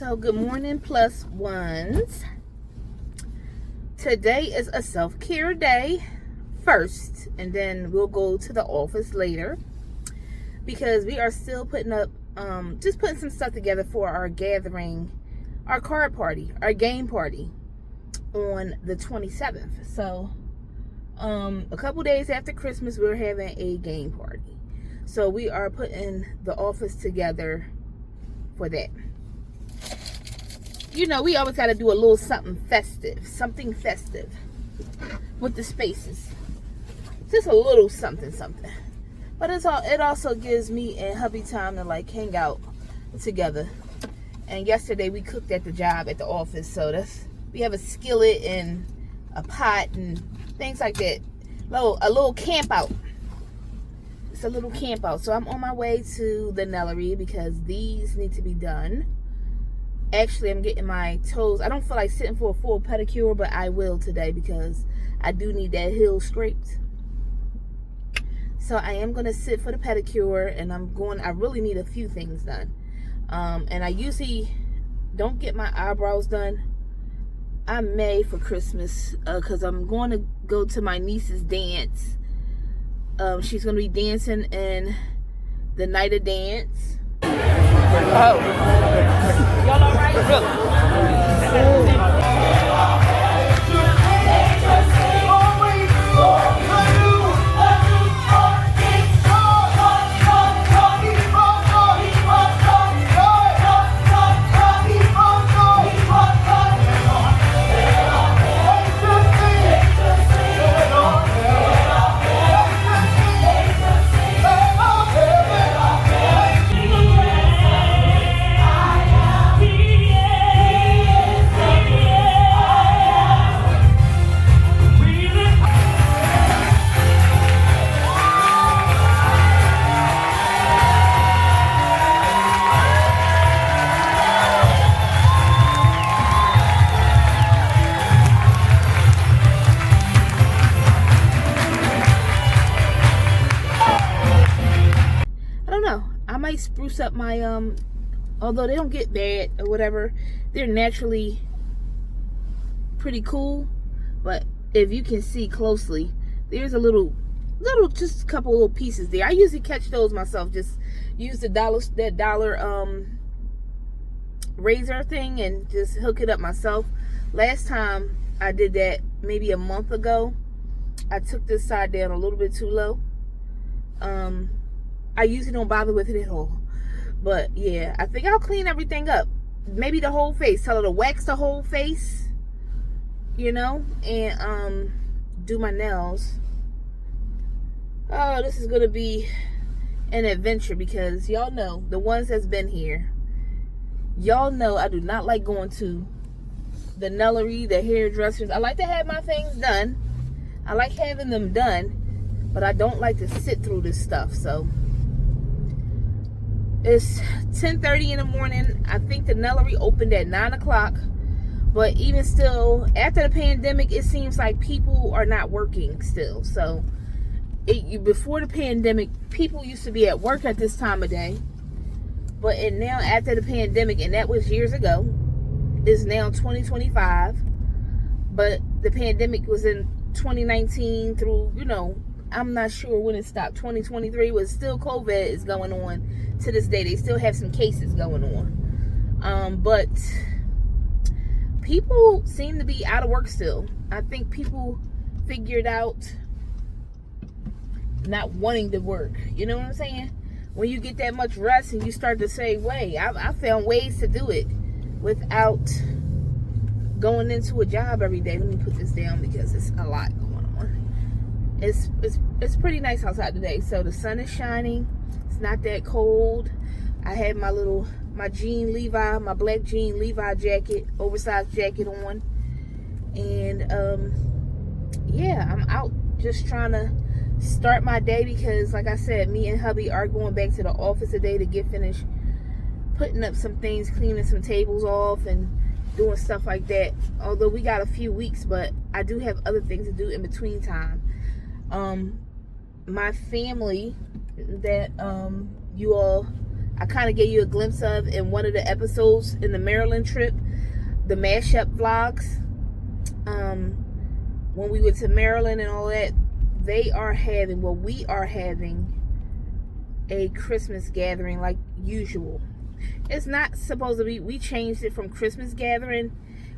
So good morning, plus ones. Today is a self-care day first, and then we'll go to the office later because we are still putting up just putting some stuff together for our gathering, our card party, our game party on the 27th. So a couple days after Christmas, we're having a game party, so we are putting the office together for that. You know, we always got to do a little something festive with the spaces. Just a little something. But it also gives me and hubby time to like hang out together. And yesterday we cooked at the job at the office, so we have a skillet and a pot and things like that. A little camp out. It's a little camp out. So I'm on my way to the Nellery because these need to be done. Actually, I'm getting my toes. I don't feel like sitting for a full pedicure, but I will today because I do need that heel scraped. So I am going to sit for the pedicure, and I really need a few things done. And I usually don't get my eyebrows done. I may for Christmas because I'm going to go to my niece's dance. She's going to be dancing in the night of dance. Oh. Y'all all right? I might spruce up my although they don't get bad or whatever, they're naturally pretty cool. But if you can see closely, there's a little just a couple little pieces there. I usually catch those myself. Just use that dollar razor thing and just hook it up myself. Last time I did that maybe a month ago, I took this side down a little bit too low. I usually don't bother with it at all. But yeah, I think I'll clean everything up. Maybe the whole face. Tell her to wax the whole face. You know? And do my nails. Oh, this is going to be an adventure because y'all know, the ones that's been here, y'all know I do not like going to the Nellery, the hairdressers. I like to have my things done. I like having them done. But I don't like to sit through this stuff. So it's 10:30 in the morning. I think the Nellery opened at 9 o'clock. But even still, after the pandemic, it seems like people are not working still. So before the pandemic, people used to be at work at this time of day. But now after the pandemic, and that was years ago, it's now 2025. But the pandemic was in 2019 through, I'm not sure when it stopped. 2023 was still COVID is going on to this day. They still have some cases going on. But people seem to be out of work still. I think people figured out not wanting to work. You know what I'm saying? When you get that much rest and you start to say, wait, I found ways to do it without going into a job every day. Let me put this down because it's a lot going on. It's pretty nice outside today. So the sun is shining. It's not that cold. I had my black jean Levi jacket, oversized jacket on. And yeah, I'm out just trying to start my day because, like I said, me and hubby are going back to the office today to get finished putting up some things, cleaning some tables off and doing stuff like that. Although we got a few weeks, but I do have other things to do in between time. My family that you all I kind of gave you a glimpse of in one of the episodes in the Maryland trip, the mashup vlogs. When we went to Maryland and all that, we are having a Christmas gathering like usual. It's not supposed to be, we changed it from Christmas gathering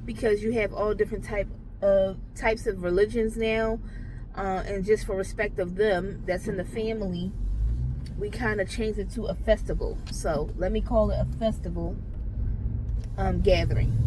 because you have all different types of religions now, and just for respect of them that's in the family, we kind of changed it to a festival. So let me call it a festival gathering.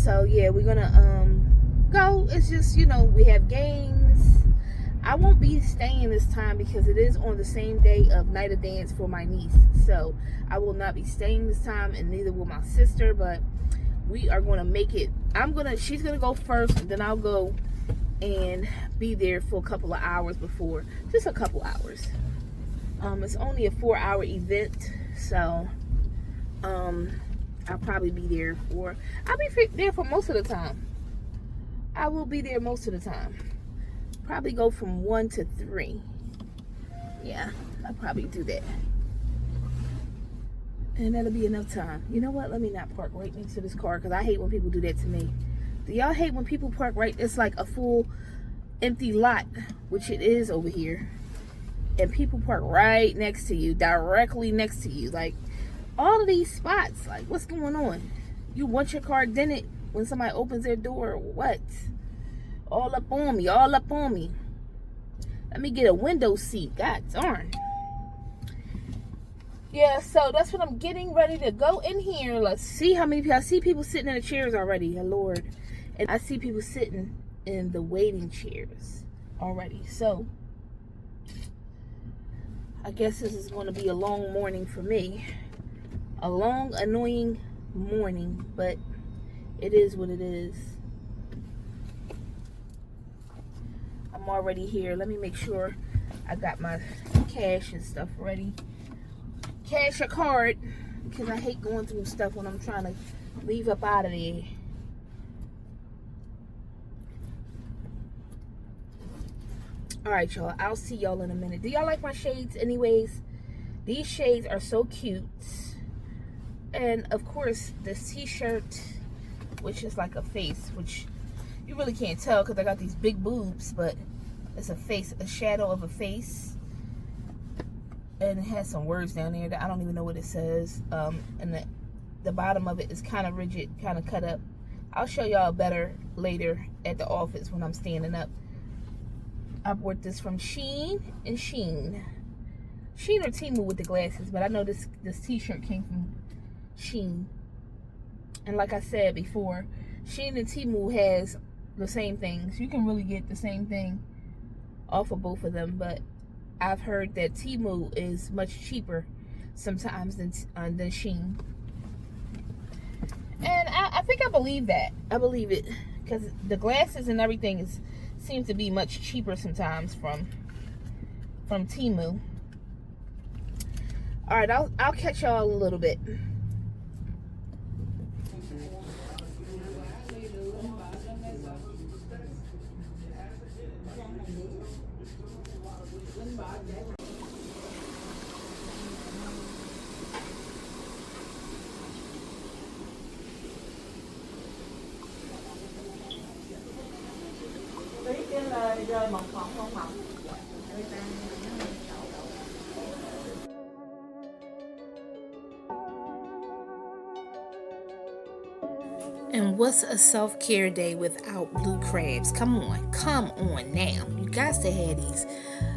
So yeah, we're gonna go. It's just, we have games. I won't be staying this time because it is on the same day of night of dance for my niece. So I will not be staying this time, and neither will my sister, but we are gonna make it. She's gonna go first, and then I'll go and be there for a couple of hours before. Just a couple hours. It's only a 4-hour event, so I'll probably be there I'll be there for most of the time. I will be there most of the time. Probably go from 1 to 3. Yeah, I'll probably do that. And that'll be enough time. You know what? Let me not park right next to this car, because I hate when people do that to me. Do y'all hate when people park right? It's like a full empty lot, which it is over here. And people park right next to you, directly next to you. Like, all of these spots, like, what's going on? You want your car dented when somebody opens their door or what? All up on me. Let me get a window seat. God darn. Yeah, so that's what I'm getting ready to go in here. Let's see how many people. I see people sitting in the chairs already. Oh, Lord. And I see people sitting in the waiting chairs already. So I guess this is going to be a long morning for me. A long, annoying morning, but it is what it is. I'm already here. Let me make sure I got my cash and stuff ready. Cash or card, because I hate going through stuff when I'm trying to leave up out of there. Alright, y'all. I'll see y'all in a minute. Do y'all like my shades anyways? These shades are so cute. And of course, this t-shirt, which is like a face, which you really can't tell because I got these big boobs, but it's a face, a shadow of a face. And it has some words down there that I don't even know what it says. And the bottom of it is kind of rigid, kind of cut up. I'll show y'all better later at the office when I'm standing up. I bought this from Shein and Shein. Shein or Temu with the glasses, but I know this t-shirt came from Shein. And like I said before, Shein and Temu has the same things. You can really get the same thing off of both of them, but I've heard that Temu is much cheaper sometimes than Shein. And I think I believe that. I believe it because the glasses and everything seems to be much cheaper sometimes from Temu. All right, I'll catch y'all a little bit. And what's a self-care day without blue crabs? Come on now. You got to have these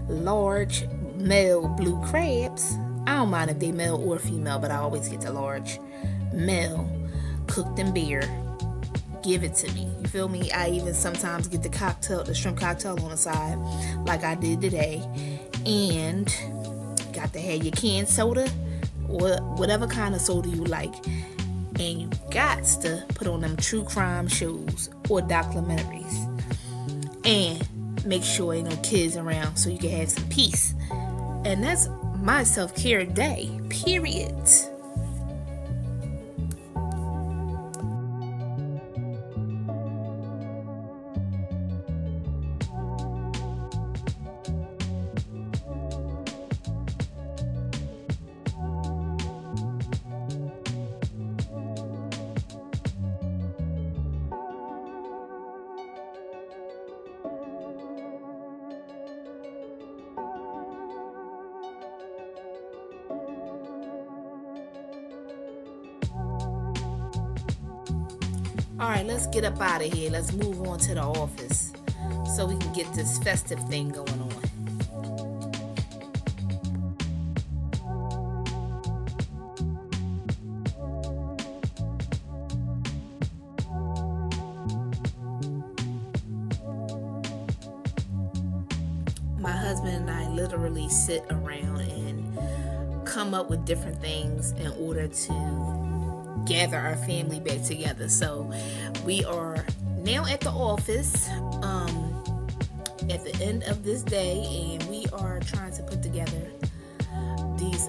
large male blue crabs. I don't mind if they male or female, but I always get the large male cooked in beer. Give it to me. You feel me? I even sometimes get the shrimp cocktail on the side, like I did today. And got to have your canned soda or whatever kind of soda you like. and you got to put on them true crime shows or documentaries. And make sure ain't no kids around so you can have some peace. And that's my self-care day, period. All right, let's get up out of here. Let's move on to the office so we can get this festive thing going on. My husband and I literally sit around and come up with different things in order to gather our family back together. So we are now at the office at the end of this day, and we are trying to put together these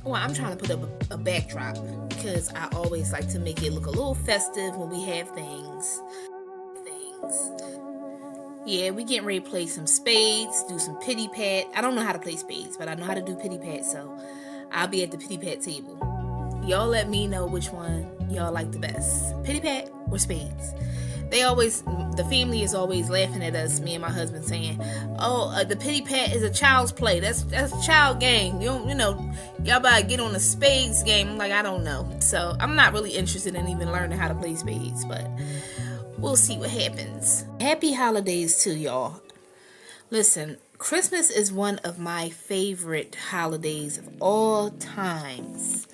I'm trying to put up a backdrop because I always like to make it look a little festive when we have things. Yeah, we getting ready to play some spades, do some pity pat. I don't know how to play spades, but I know how to do pity pat, so I'll be at the pity pat table. Y'all let me know which one y'all like the best, pity pat or spades. The family is always laughing at us, me and my husband, saying, the pity pat is a child's play. That's a child game. You know, y'all better get on the spades game. I'm like, I don't know. So I'm not really interested in even learning how to play spades, but we'll see what happens. Happy holidays to y'all. Listen, Christmas is one of my favorite holidays of all times.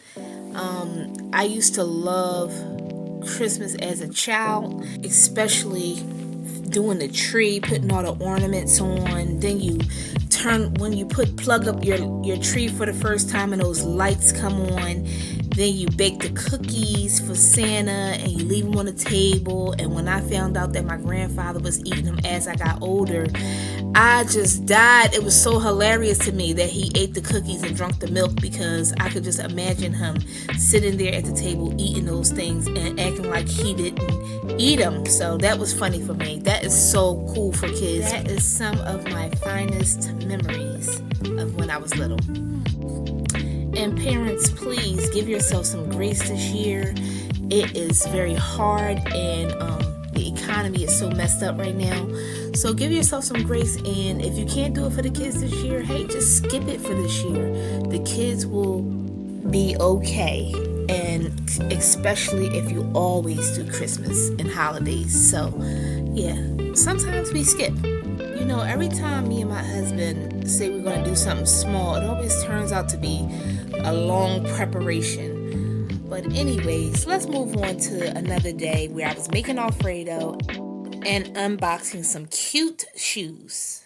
I used to love Christmas as a child, especially doing the tree, putting all the ornaments on. Then when you plug up your tree for the first time and those lights come on. Then you bake the cookies for Santa and you leave them on the table. And when I found out that my grandfather was eating them as I got older, I just died. It was so hilarious to me that he ate the cookies and drank the milk, because I could just imagine him sitting there at the table eating those things and acting like he didn't eat them. So that was funny for me. That is so cool for kids. That is some of my finest memories of when I was little. And parents, please give yourself some grace this year. It is very hard, and the economy is so messed up right now. So give yourself some grace, and if you can't do it for the kids this year, hey, just skip it for this year. The kids will be okay, and especially if you always do Christmas and holidays. So yeah, sometimes we skip. You know, every time me and my husband say we're going to do something small, it always turns out to be a long preparation. But anyways, let's move on to another day where I was making Alfredo and unboxing some cute shoes.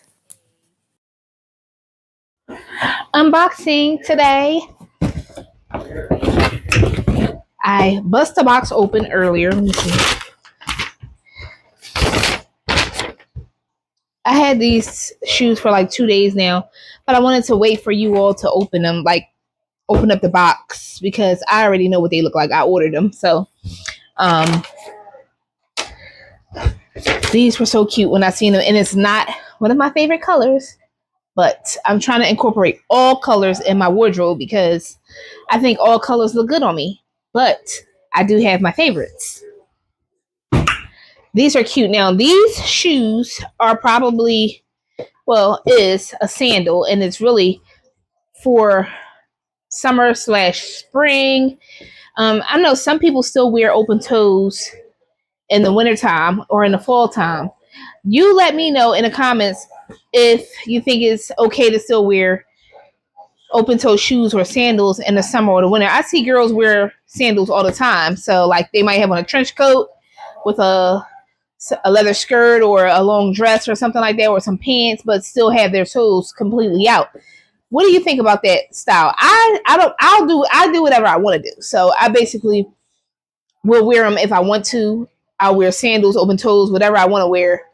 Unboxing today. I bust the box open earlier. Let me see. I had these shoes for like 2 days now, but I wanted to wait for you all to open them, like open up the box, because I already know what they look like. I ordered them. So these were so cute when I seen them, and it's not one of my favorite colors, but I'm trying to incorporate all colors in my wardrobe because I think all colors look good on me, but I do have my favorites. These are cute. Now, these shoes are probably, is a sandal, and it's really for summer/spring. I know some people still wear open toes in the wintertime or in the fall time. You let me know in the comments if you think it's okay to still wear open toe shoes or sandals in the summer or the winter. I see girls wear sandals all the time. So like they might have on a trench coat with a leather skirt or a long dress or something like that, or some pants, but still have their toes completely out. What do you think about that style? I do whatever I want to do. So I basically will wear them if I want to. I'll wear sandals, open toes, whatever I want to wear,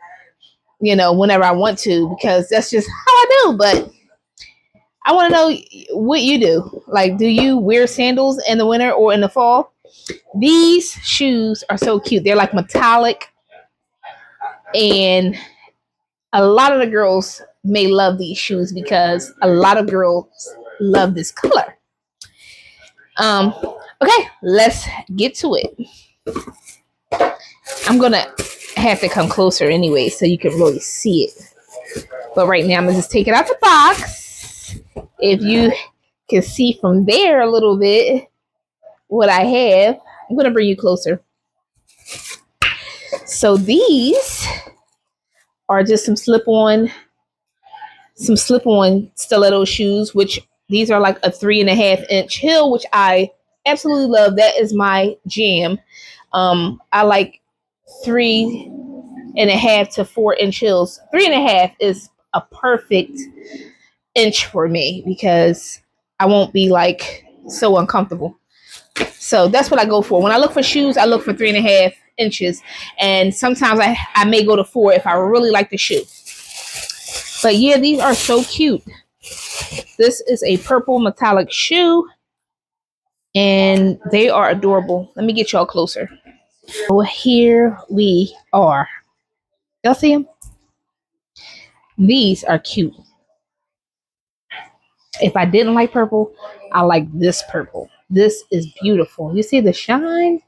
whenever I want to, because that's just how I do. But I want to know what you do. Like, do you wear sandals in the winter or in the fall? These shoes are so cute. They're like metallic, and a lot of the girls may love these shoes because a lot of girls love this color. Okay, let's get to it. I'm gonna have to come closer anyway so you can really see it. But right now I'm gonna just take it out the box. If you can see from there a little bit what I have, I'm gonna bring you closer. So these are just some slip-on stiletto shoes, which these are like a 3.5-inch heel, which I absolutely love. That is my jam. I like 3.5 to 4-inch heels. 3.5 is a perfect inch for me because I won't be like so uncomfortable. So that's what I go for. When I look for shoes, I look for 3.5 inches. And sometimes I may go to 4 if I really like the shoe. But yeah, these are so cute. This is a purple metallic shoe. And they are adorable. Let me get y'all closer. So here we are. Y'all see them? These are cute. If I didn't like purple, I like this purple. This is beautiful. You see the shine?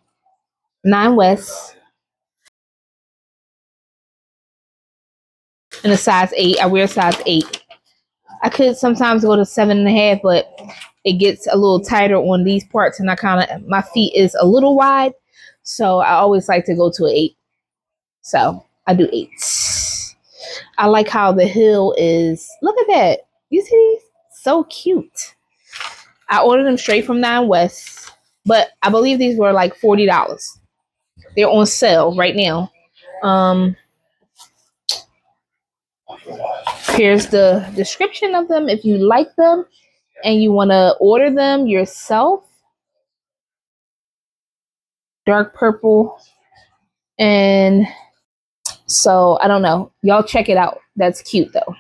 9 West. In a size 8. I wear size 8. I could sometimes go to 7.5, but it gets a little tighter on these parts, and my feet is a little wide, so I always like to go to an 8. So I do 8s. I like how the heel is. Look at that. You see these? So cute. I ordered them straight from 9 West, but I believe these were like $40. They're on sale right now. Here's the description of them if you like them and you want to order them yourself. Dark purple. And so I don't know. Y'all check it out. That's cute though.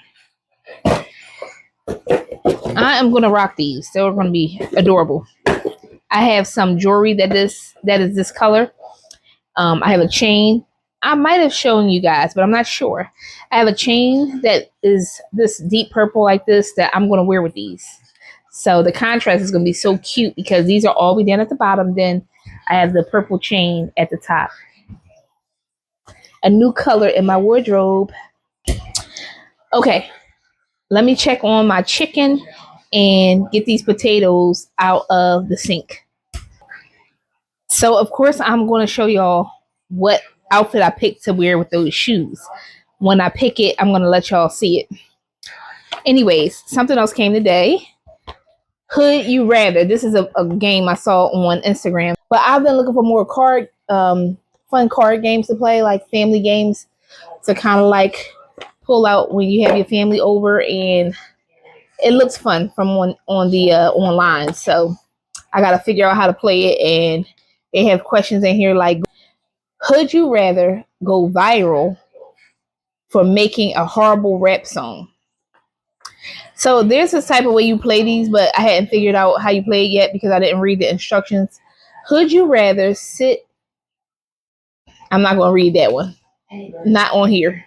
I am gonna rock these. They're gonna be adorable. I have some jewelry that is this color. I have a chain. I might have shown you guys, but I'm not sure. I have a chain that is this deep purple like this that I'm gonna wear with these. So the contrast is gonna be so cute because these are all the way down at the bottom. Then I have the purple chain at the top. A new color in my wardrobe. Okay, let me check on my chicken and get these potatoes out of the sink. So of course I'm going to show y'all what outfit I picked to wear with those shoes. When I pick it, I'm going to let y'all see it. Anyways, something else came today. Hood You Rather. This is a game I saw on Instagram. But I've been looking for more fun card games to play, like family games to kind of like pull out when you have your family over, and it looks fun from on the online. So I got to figure out how to play it, and they have questions in here like, would you rather go viral for making a horrible rap song? So there's this type of way you play these, but I hadn't figured out how you play it yet because I didn't read the instructions. Would you rather sit? I'm not going to read that one. Not on here.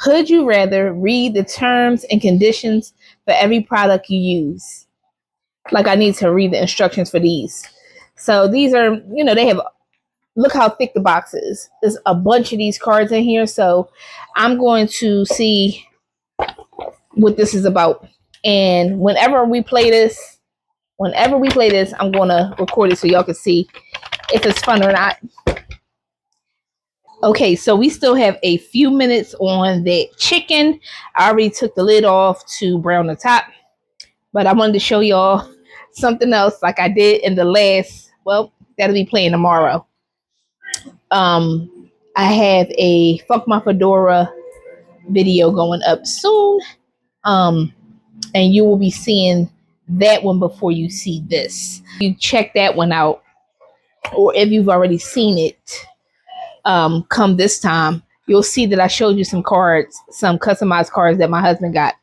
Would you rather read the terms and conditions for every product you use? Like I need to read the instructions for these. So these are, they have, look how thick the box is. There's a bunch of these cards in here. So I'm going to see what this is about. And whenever we play this, I'm going to record it so y'all can see if it's fun or not. Okay, so we still have a few minutes on the chicken. I already took the lid off to brown the top, but I wanted to show y'all something else like I did in the last, that'll be playing tomorrow. I have a Funk My Fedora video going up soon. And you will be seeing that one before you see this. You check that one out. or if you've already seen it, come this time, you'll see that I showed you some cards, some customized cards that my husband got.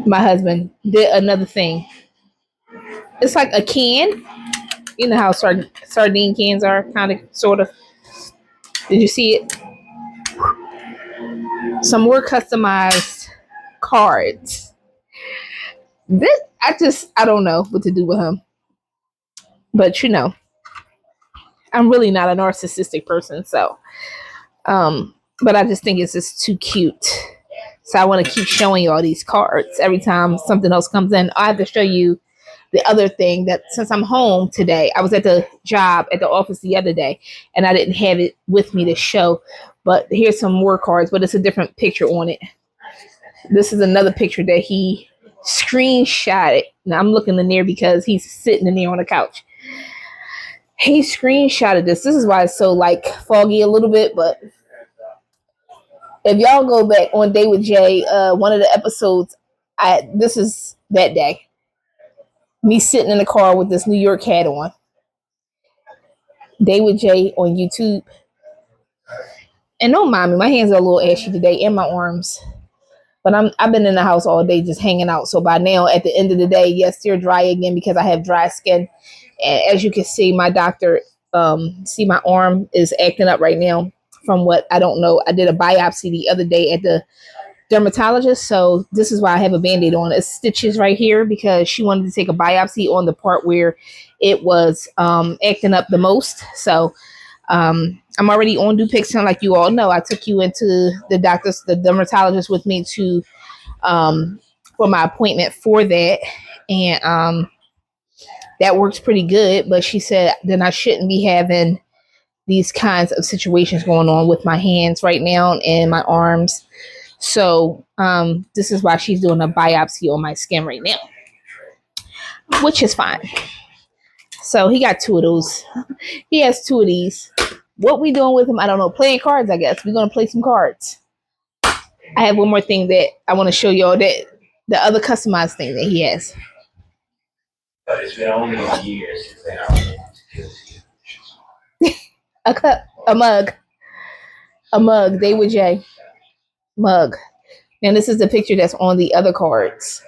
My husband did another thing. It's like a can. You know how sardine cans are, kind of, sort of. Did you see it? Some more customized cards. This, I don't know what to do with him. But I'm really not a narcissistic person, so but I just think it's just too cute. So I want to keep showing you all these cards every time something else comes in. I have to show you the other thing that since I'm home today, I was at the job at the office the other day and I didn't have it with me to show. But here's some more cards, but it's a different picture on it. This is another picture that he screenshotted. Now I'm looking in there because he's sitting in there on the couch. He screenshotted this. This is why it's so like foggy a little bit, but if y'all go back on Day with Jay, one of the episodes, this is that day. Me sitting in the car with this New York hat on. Day with Jay on YouTube. And don't mind me, my hands are a little ashy today and my arms. But I've been in the house all day just hanging out. So by now, at the end of the day, yes, they're dry again because I have dry skin. And as you can see, my doctor, see my arm is acting up right now from what I don't know. I did a biopsy the other day at the dermatologist. So this is why I have a Band-Aid on. It's stitches right here because she wanted to take a biopsy on the part where it was acting up the most. So I'm already on Dupixent, like you all know. I took you into the dermatologist with me to for my appointment for that. And that works pretty good. But she said then I shouldn't be having these kinds of situations going on with my hands right now and my arms. So this is why she's doing a biopsy on my skin right now, which is fine. So he got 2 of those. He has 2 of these. What we doing with him, I don't know. Playing cards, I guess. We're going to play some cards. I have one more thing that I want to show y'all, that the other customized thing that he has. But it's been only a year since a cup, a mug, Day with Jay. Mug. And this is the picture that's on the other cards.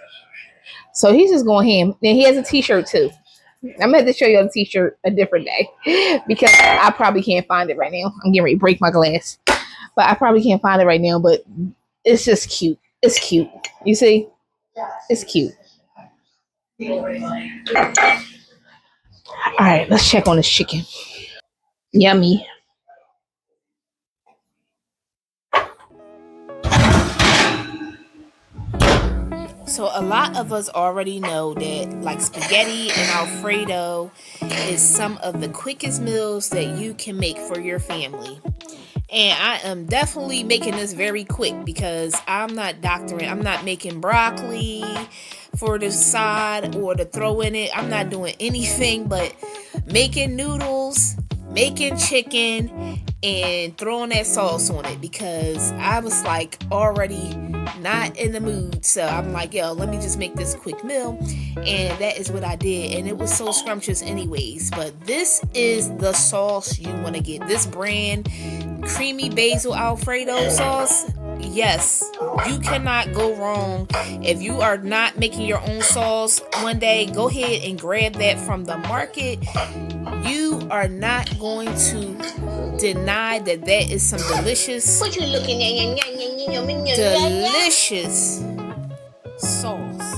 So he's just going ham. And he has a t-shirt too. I'm going to have to show you the t-shirt a different day because I probably can't find it right now. I'm getting ready to break my glass. But I probably can't find it right now, but it's just cute. It's cute. You see? It's cute. All right, let's check on this chicken. Yummy. So a lot of us already know that like spaghetti and Alfredo is some of the quickest meals that you can make for your family. And I am definitely making this very quick because I'm not doctoring. I'm not making broccoli for the side or to throw in it. I'm not doing anything but making noodles, making chicken, and throwing that sauce on it because I was like already not in the mood. So I'm like, yo, let me just make this quick meal. And that is what I did. And it was so scrumptious anyways. But this is the sauce you want to get. This brand, creamy basil Alfredo sauce. Yes, you cannot go wrong. If you are not making your own sauce one day, go ahead and grab that from the market. You are not going to deny that that is some delicious, what you looking at? Delicious sauce.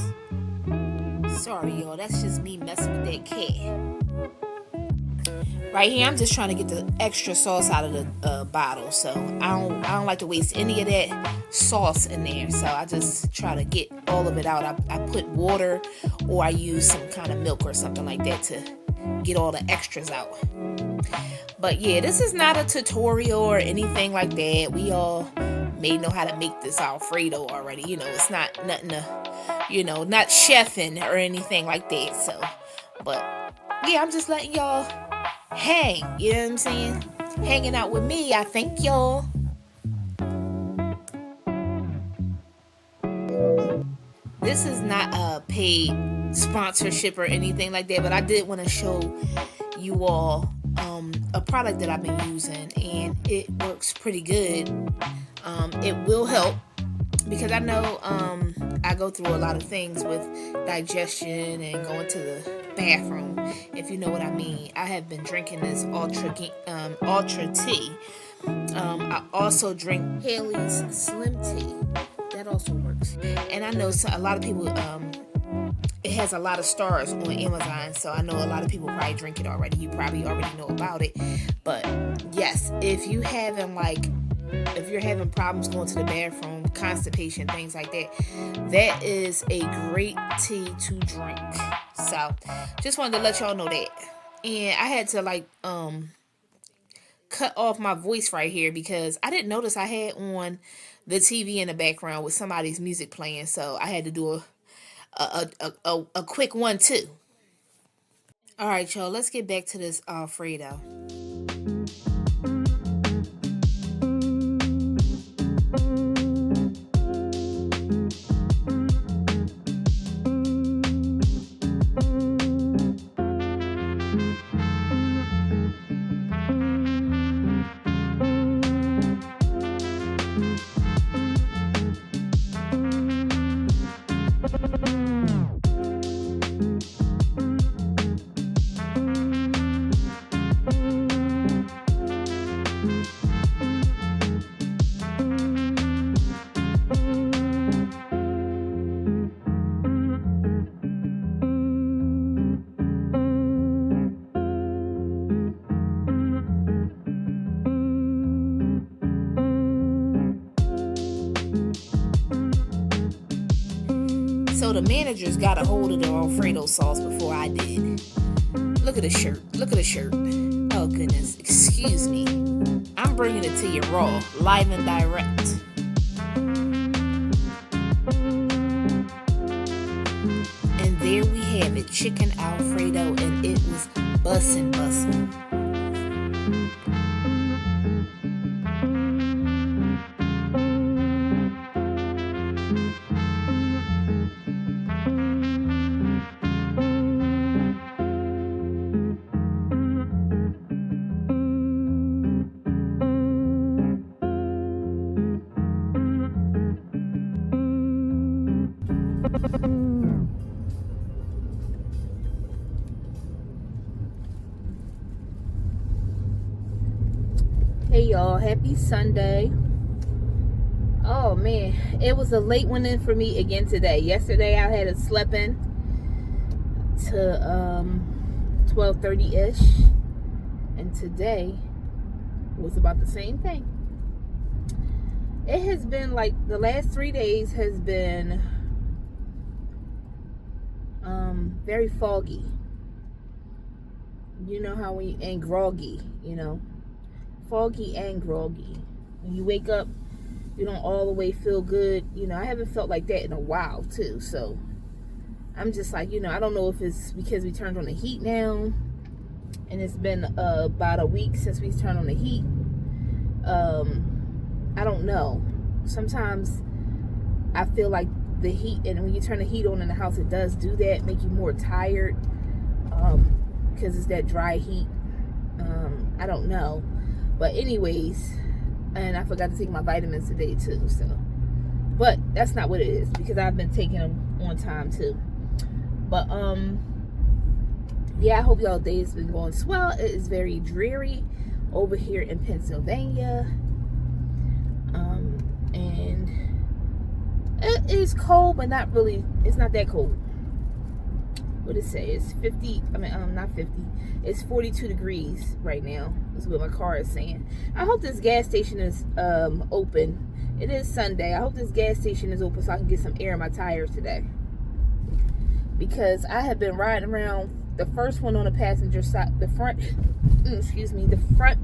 Sorry, y'all. That's just me messing with that cat. Right here, I'm just trying to get the extra sauce out of the bottle, so I don't like to waste any of that sauce in there. So I just try to get all of it out. I put water, or I use some kind of milk or something like that to get all the extras out. But yeah, this is not a tutorial or anything like that. We all may know how to make this Alfredo already. You know, it's not nothing to, not chefing or anything like that. So, but yeah, I'm just letting y'all hang, you know what I'm saying? Hanging out with me, I thank y'all. This is not a paid sponsorship or anything like that, but I did want to show you all a product that I've been using, and it works pretty good. It will help, because I know I go through a lot of things with digestion and going to the bathroom, if you know what I mean. I have been drinking this ultra tea. I also drink Haley's Slim Tea. That also works. And I know a lot of people, it has a lot of stars on Amazon, so I know a lot of people probably drink it already. You probably already know about it. But yes, if you're having problems going to the bathroom, constipation, things like that, that is a great tea to drink. So just wanted to let y'all know that. And I had to cut off my voice right here because I didn't notice I had on the TV in the background with somebody's music playing, so I had to do a quick one too. All right, y'all, let's get back to this Alfredo. So the managers got a hold of the Alfredo sauce before I did. Look at the shirt. Look at the shirt. Oh, goodness. Excuse me. I'm bringing it to you raw, live and direct. And there we have it. Chicken Alfredo, and it was bussin'. Hey y'all, happy Sunday. Oh man, it was a late one in for me again today. Yesterday I had slept in to 12:30-ish, and today was about the same thing. It has been like the last 3 days has been very foggy. You know how and groggy, foggy and groggy. When you wake up, you don't all the way feel good. I haven't felt like that in a while too. So I'm just like, I don't know if it's because we turned on the heat now, and it's been about a week since we turned on the heat. I don't know. Sometimes I feel like the heat, and when you turn the heat on in the house, it does do that, make you more tired, because it's that dry heat. I don't know. But anyways, and I forgot to take my vitamins today too, so. But that's not what it is, because I've been taking them on time too. But yeah, I hope y'all day has been going swell. It is very dreary over here in Pennsylvania. And it is cold, but not really. It's not that cold. What it say? It's 50. Not 50. It's 42 degrees right now. That's what my car is saying. I hope this gas station is open. It is Sunday. I hope this gas station is open so I can get some air in my tires today. Because I have been riding around. The first one on the passenger side, the front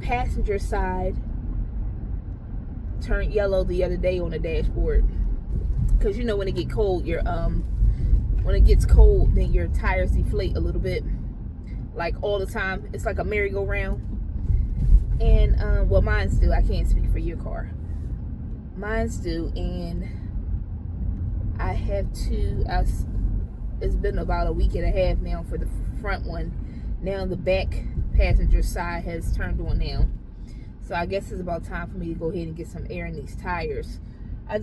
passenger side turned yellow the other day on the dashboard. Because when it get cold, when it gets cold, then your tires deflate a little bit, like all the time. It's like a merry-go-round. And well, mine's do. I can't speak for your car. Mine's do, and I have to. it's been about a week and a half now for the front one. Now the back passenger side has turned on now. So I guess it's about time for me to go ahead and get some air in these tires. I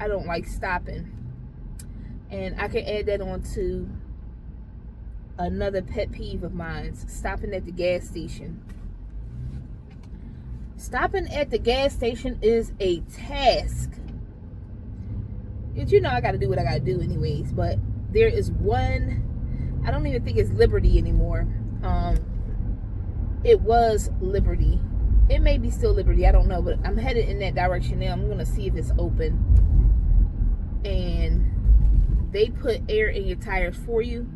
don't like stopping. And I can add that on to another pet peeve of mine, stopping at the gas station. Stopping at the gas station is a task. You know I gotta do what I gotta do anyways, but there is one, I don't even think it's Liberty anymore. It was Liberty. It may be still Liberty, I don't know, but I'm headed in that direction now. I'm gonna see if it's open. And they put air in your tires for you.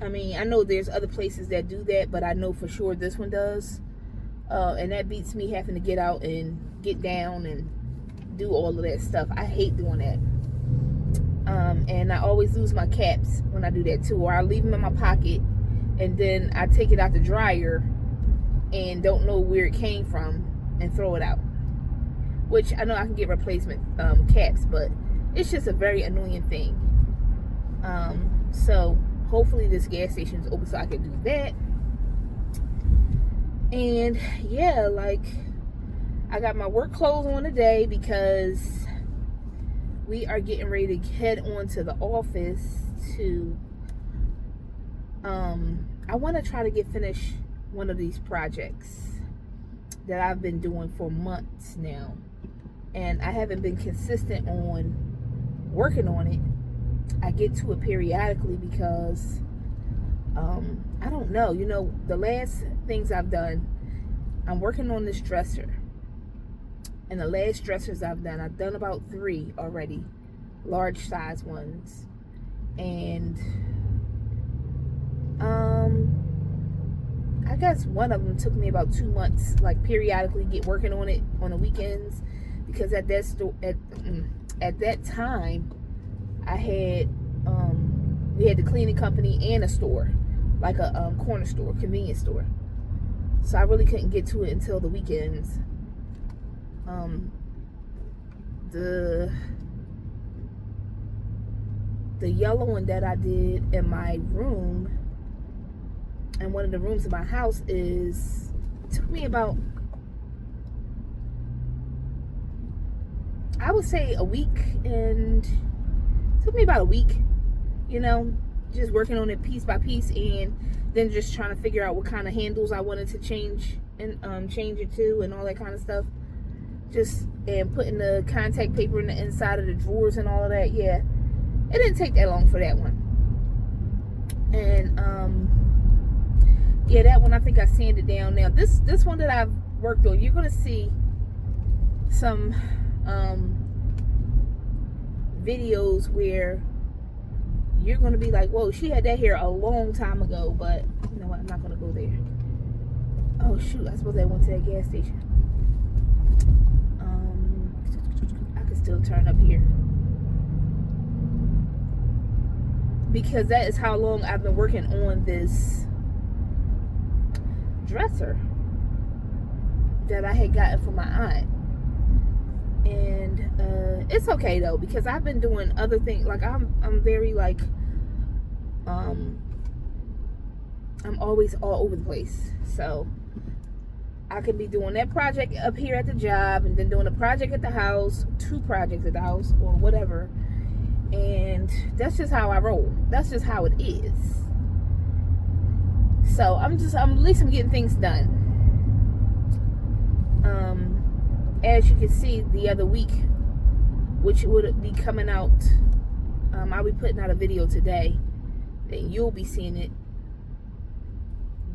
I mean, I know there's other places that do that, but I know for sure this one does. And that beats me having to get out and get down and do all of that stuff. I hate doing that. And I always lose my caps when I do that too, or I leave them in my pocket and then I take it out the dryer and don't know where it came from and throw it out. Which I know I can get replacement caps, but it's just a very annoying thing. So hopefully this gas station is open so I can do that. And yeah, like, I got my work clothes on today because we are getting ready to head on to the office to I want to try to get finished one of these projects that I've been doing for months now, and I haven't been consistent on working on it. I get to it periodically because I don't know, you know, the last things I've done, I'm working on this dresser, and the last dressers I've done about 3 already, large size ones, and I guess one of them took me about 2 months, like periodically get working on it on the weekends, because at that time I had we had the cleaning company and a store, like a corner store, convenience store. So I really couldn't get to it until the weekends. The yellow one that I did in my room, and one of the rooms in my house, took me about, I would say a week, and took me about a week, you know, just working on it piece by piece, and then just trying to figure out what kind of handles I wanted to change and change it to, and all that kind of stuff. And putting the contact paper in the inside of the drawers and all of that. Yeah, it didn't take that long for that one. And yeah, that one I think I sanded down. Now this one that I've worked on, you're gonna see some videos where you're gonna be like, whoa, she had that hair a long time ago. But you know what, I'm not gonna go there. Oh shoot, I suppose I went to that gas station. I can still turn up here, because that is how long I've been working on this dresser that I had gotten from my aunt. And it's okay though, because I've been doing other things. Like I'm very like I'm always all over the place. So I could be doing that project up here at the job, and then doing a project at the house, 2 projects at the house, or whatever. And that's just how I roll. That's just how it is. So at least I'm getting things done. As you can see, the other week, which would be coming out, I'll be putting out a video today, and you'll be seeing it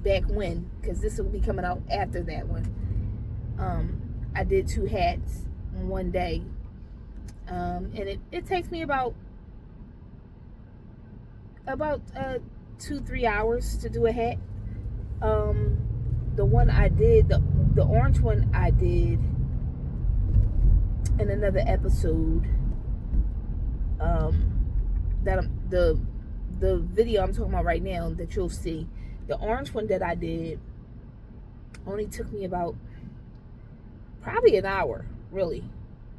back when, because this will be coming out after that one. I did 2 hats in one day, and it takes me about 2-3 hours to do a hat. The one I did, the orange one I did in another episode, the video I'm talking about right now that you'll see, the orange one that I did only took me about probably an hour. Really,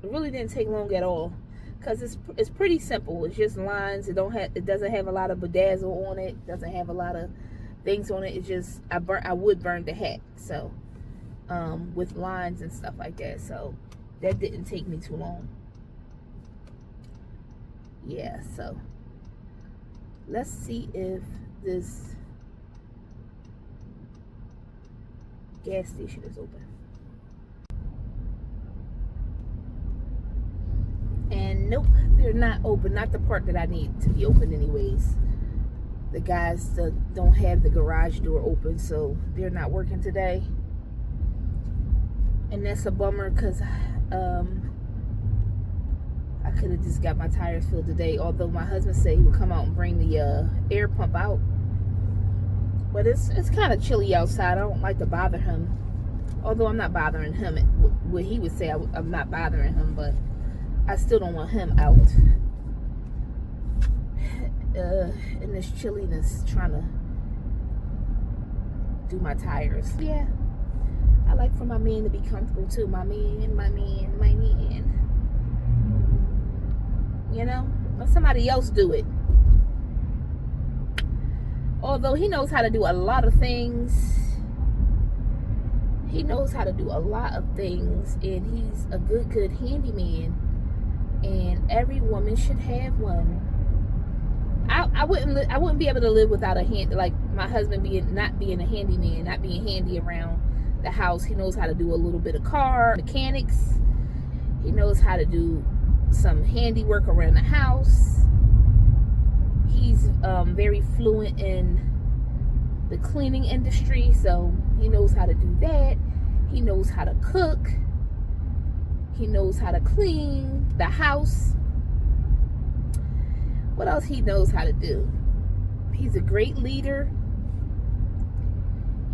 it really didn't take long at all, because it's pretty simple. It's just lines. It doesn't have a lot of bedazzle on it. Doesn't have a lot of things on it. It's just I would burn the hat, so with lines and stuff like that. So that didn't take me too long. Yeah, so let's see if this gas station is open. And nope, they're not open. Not the part that I need to be open anyways. The guys don't have the garage door open, so they're not working today. And that's a bummer, because I could have just got my tires filled today, although my husband said he would come out and bring the air pump out. But it's kind of chilly outside. I don't like to bother him, although I'm not bothering him. What he would say, I'm not bothering him, but I still don't want him out in this chilliness trying to do my tires. Yeah, I like for my man to be comfortable too. My man. You know, let somebody else do it. Although he knows how to do a lot of things. He knows how to do a lot of things, and he's a good handyman. And every woman should have one. I wouldn't be able to live without a hand, like my husband not being a handyman, not being handy around the house. He knows how to do a little bit of car mechanics. He knows how to do some handiwork around the house. He's very fluent in the cleaning industry, so he knows how to do that. He knows how to cook. He knows how to clean the house. What else he knows how to do? He's a great leader.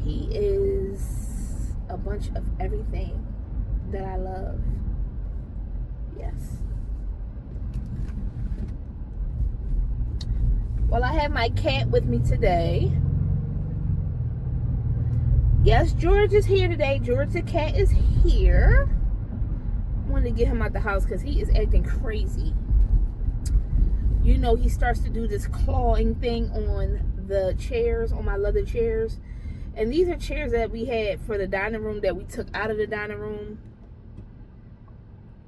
He is a bunch of everything that I love. Yes. Well, I have my cat with me today. Yes, George is here today. George the cat is here. I wanted to get him out the house because he is acting crazy. You know, he starts to do this clawing thing on the chairs, on my leather chairs. And these are chairs that we had for the dining room that we took out of the dining room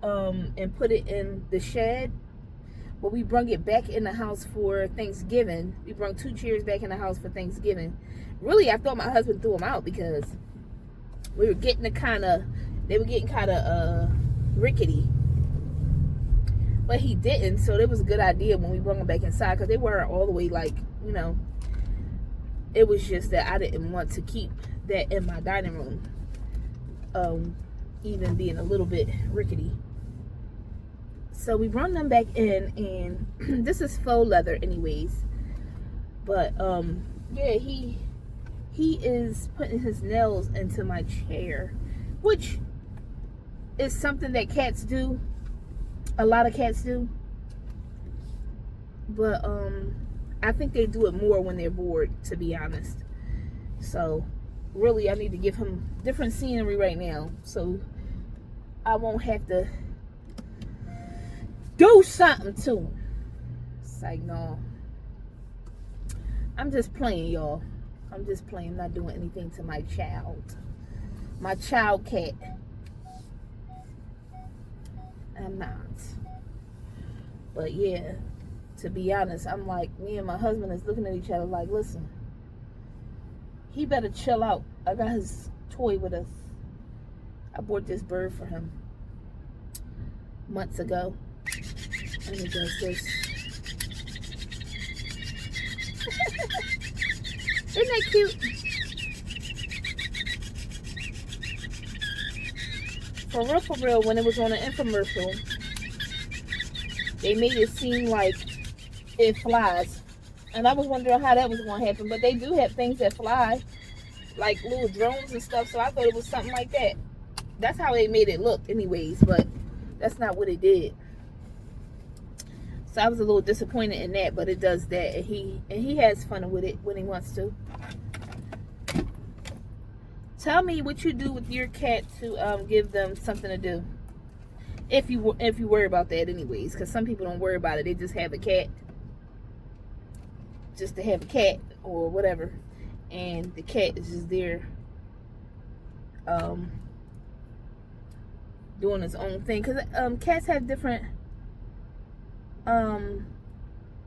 and put it in the shed. But we brung it back in the house for Thanksgiving. We brung 2 chairs back in the house for Thanksgiving. Really, I thought my husband threw them out because we were getting they were getting kind of rickety. But he didn't, so it was a good idea when we brought them back inside, because they weren't all the way, like, you know, it was just that I didn't want to keep that in my dining room, even being a little bit rickety. So we brought them back in, and this is faux leather anyways. But yeah, he is putting his nails into my chair, which is something that cats do. A lot of cats do. But I think they do it more when they're bored, to be honest. So really, I need to give him different scenery right now, so I won't have to do something to him. It's like, no, I'm just playing, y'all. I'm just playing. I'm not doing anything to my child cat. I'm not. But yeah, to be honest, I'm like, me and my husband is looking at each other like, listen, he better chill out. I got his toy with us. I bought this bird for him months ago, and he does this. Isn't that cute? For real, when it was on an infomercial, they made it seem like it flies. And I was wondering how that was going to happen. But they do have things that fly, like little drones and stuff. So I thought it was something like that. That's how they made it look anyways. But that's not what it did. So I was a little disappointed in that. But it does that. And he has fun with it when he wants to. Tell me what you do with your cat to give them something to do. If you worry about that anyways, because some people don't worry about it. They just have a cat just to have a cat or whatever, and the cat is just there doing its own thing. Because cats have different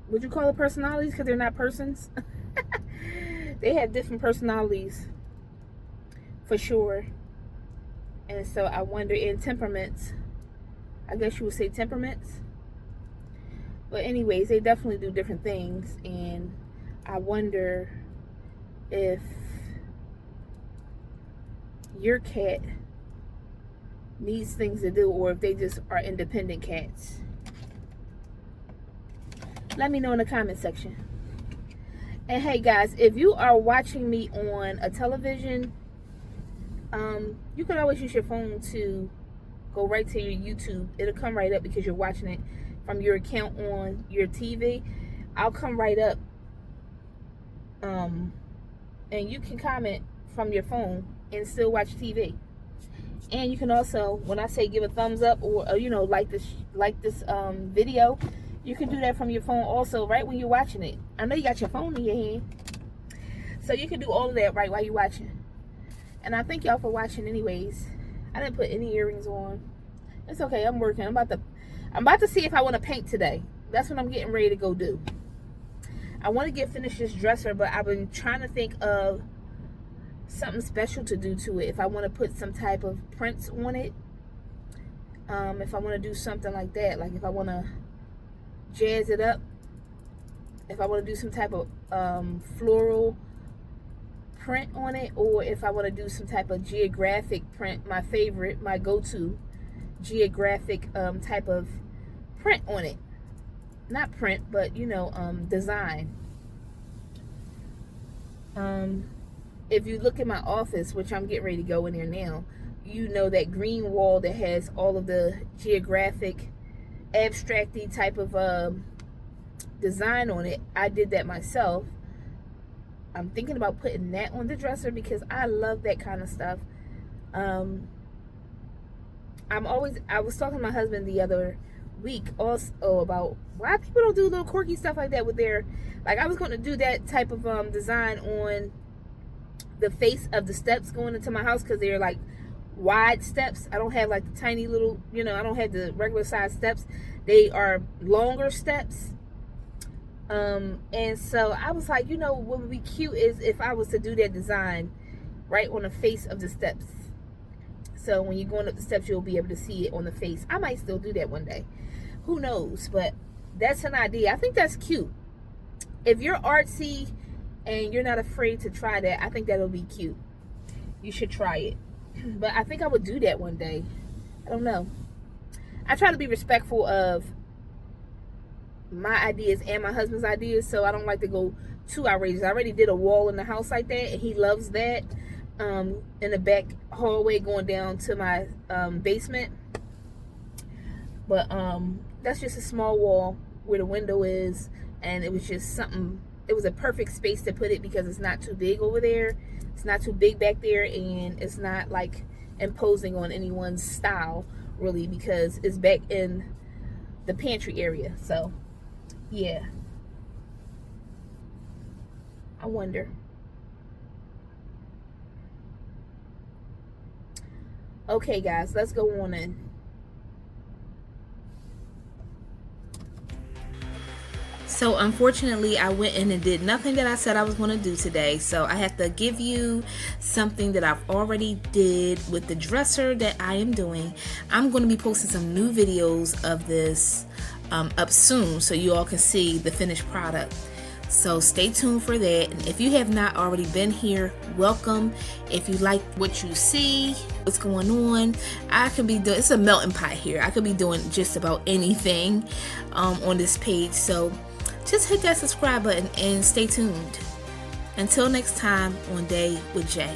would you call it personalities, because they're not persons. They have different personalities for sure. And so I wonder, in temperaments, I guess you would say temperaments. But anyways, they definitely do different things. And I wonder if your cat needs things to do, or if they just are independent cats. Let me know in the comment section. And hey guys, if you are watching me on a television, you can always use your phone to go right to your YouTube. It'll come right up because you're watching it from your account on your TV. I'll come right up, and you can comment from your phone and still watch TV. And you can also, when I say give a thumbs up, or you know, like this video, you can do that from your phone also, right when you're watching it. I know you got your phone in your hand, so you can do all of that right while you're watching. And I thank y'all for watching anyways. I didn't put any earrings on. It's okay, I'm working. I'm about to see if I want to paint today. That's what I'm getting ready to go do. I want to finish this dresser, but I've been trying to think of something special to do to it. If I want to put some type of prints on it, if I want to do something like that, like if I want to jazz it up, if I want to do some type of floral print on it, or if I want to do some type of geographic print, my favorite, my go-to geographic type of print on it. Not print, but you know, design. If you look at my office, which I'm getting ready to go in there now, you know that green wall that has all of the geographic, abstracty type of design on it. I did that myself. I'm thinking about putting that on the dresser because I love that kind of stuff. I was talking to my husband the other week also about why people don't do little quirky stuff like that with their, like I was going to do that type of design on the face of the steps going into my house, because they're like wide steps. I don't have like the tiny little, you know, I don't have the regular size steps. They are longer steps. And so I was like, you know, what would be cute is if I was to do that design right on the face of the steps. So when you're going up the steps, you'll be able to see it on the face. I might still do that one day. Who knows? But that's an idea. I think that's cute. If you're artsy and you're not afraid to try that, I think that'll be cute. You should try it. But I think I would do that one day. I don't know. I try to be respectful of my ideas and my husband's ideas, so I don't like to go too outrageous. I already did a wall in the house like that, and he loves that. In the back hallway going down to my basement. But that's just a small wall where the window is, and it was just something, it was a perfect space to put it because it's not too big over there, it's not too big back there, and it's not like imposing on anyone's style really, because it's back in the pantry area. So yeah, I wonder. Okay guys, let's go on in. So unfortunately, I went in and did nothing that I said I was going to do today. So I have to give you something that I've already did with the dresser that I am doing. I'm going to be posting some new videos of this up soon, so you all can see the finished product. So stay tuned for that. And if you have not already been here, welcome. If you like what you see, what's going on, I could be doing, it's a melting pot here. I could be doing just about anything on this page. So just hit that subscribe button and stay tuned. Until next time on Day with Jay.